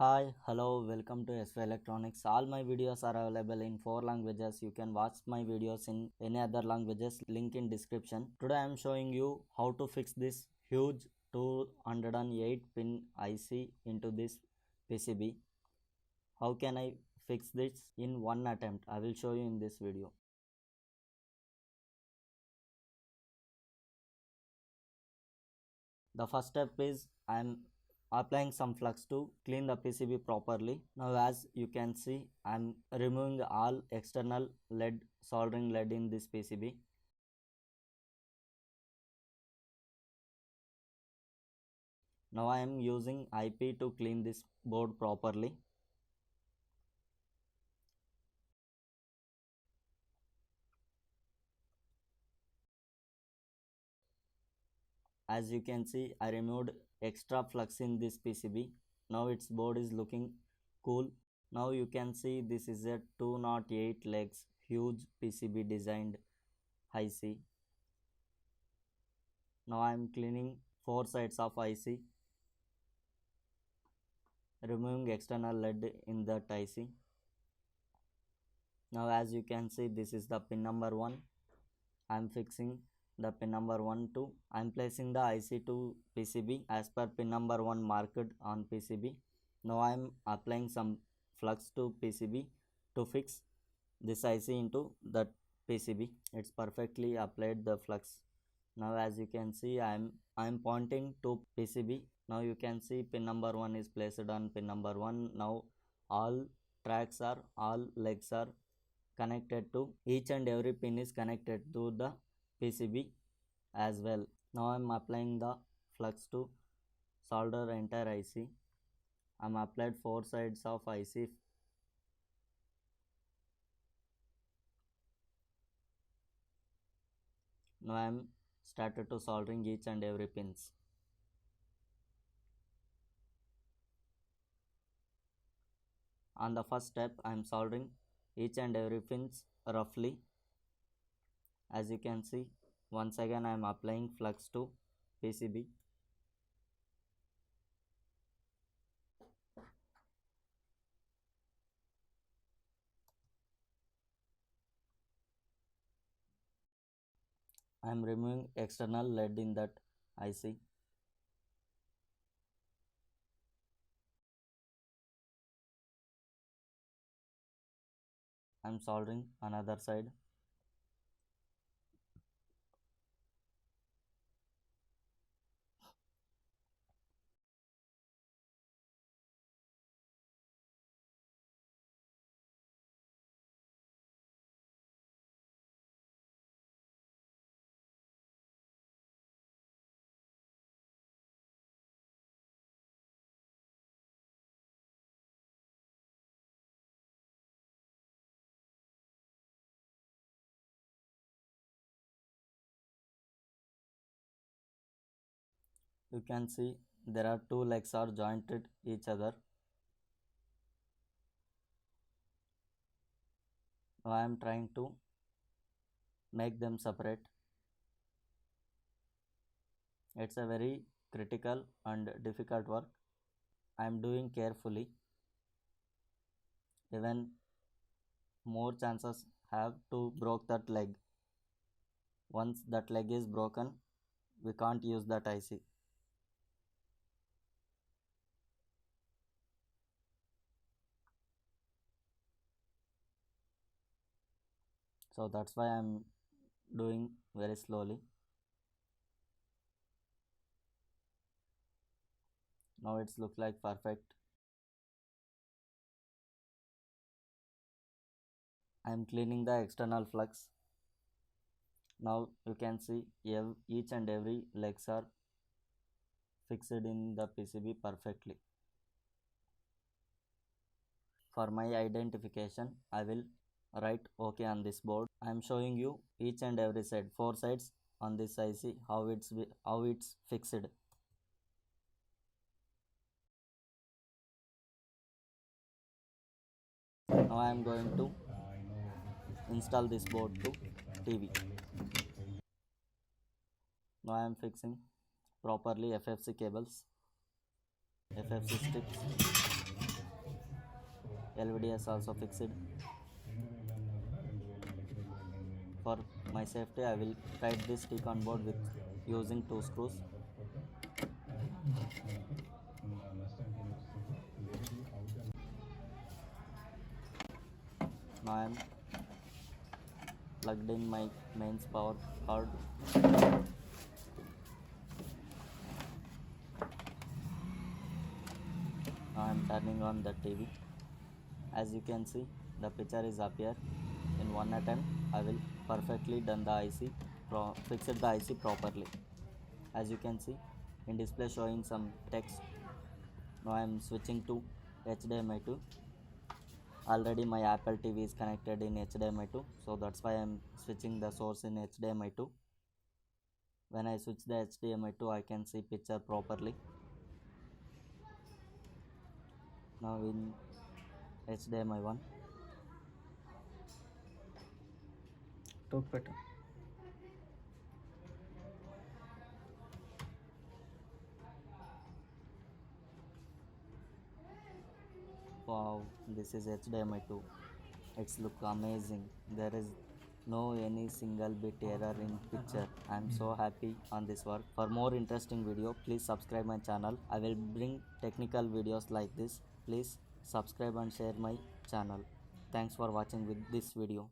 Hi, hello, welcome to SV Electronics. All my videos are available in 4 languages. You can watch my videos in any other languages, link in description. Today I am showing you how to fix this huge 208 pin IC into this PCB. How can I fix this in one attempt? I will show you in this video. The first step is I am applying some flux to clean the PCB properly. Now as you can see, I am removing all external lead, soldering lead in this PCB. Now I am using IP to clean this board properly. As you can see, I removed extra flux in this PCB. Now its board is looking cool. Now you can see this is a 208 legs huge PCB designed IC. Now I am cleaning 4 sides of IC, removing external lead in that IC. Now as you can see, this is the pin number 1. I am fixing the pin number 1 too. I am placing the IC to PCB as per pin number 1 marked on PCB. Now I am applying some flux to PCB to fix this IC into that PCB. It's perfectly applied the flux. Now as you can see, I am pointing to PCB. Now you can see pin number 1 is placed on pin number 1. Now all legs are connected to, each and every pin is connected to the PCB as well. Now I am applying the flux to solder entire IC. I am applied 4 sides of IC. Now I am started to soldering each and every pins. On the first step, I am soldering each and every pins roughly. As you can see, once again I am applying flux to PCB. I am removing external lead in that IC. I am soldering another side. You can see there are two legs are jointed each other. Now I am trying to make them separate. It's a very critical and difficult work. I am doing carefully. Even more chances have to broke that leg. Once that leg is broken, we can't use that IC. So that's why I'm doing very slowly. Now it's look like perfect. I'm cleaning the external flux. Now you can see each and every legs are fixed in the PCB perfectly. For my identification, I will write OK on this board. I am showing you each and every side, 4 sides on this IC, how it's fixed. Now I am going to install this board to TV. Now I am fixing properly FFC cables, FFC strips. LVD is also fixed. For my safety, I will tight this T-con board with using 2 screws. Now I am plugged in my mains power cord. Now I am turning on the TV. As you can see, the picture is appear. In one attempt, I will perfectly done the IC, fixed the IC properly. As you can see, in display showing some text. Now I am switching to HDMI 2. Already my Apple TV is connected in HDMI 2, so that's why I am switching the source in HDMI 2. When I switch the HDMI 2, I can see picture properly. Now in HDMI 1. Talk better. Wow, this is HDMI 2. It's look amazing. There is no any single bit error in picture. I'm so happy on this work. For more interesting video, please subscribe my channel. I will bring technical videos like this. Please subscribe and share my channel. Thanks for watching with this video.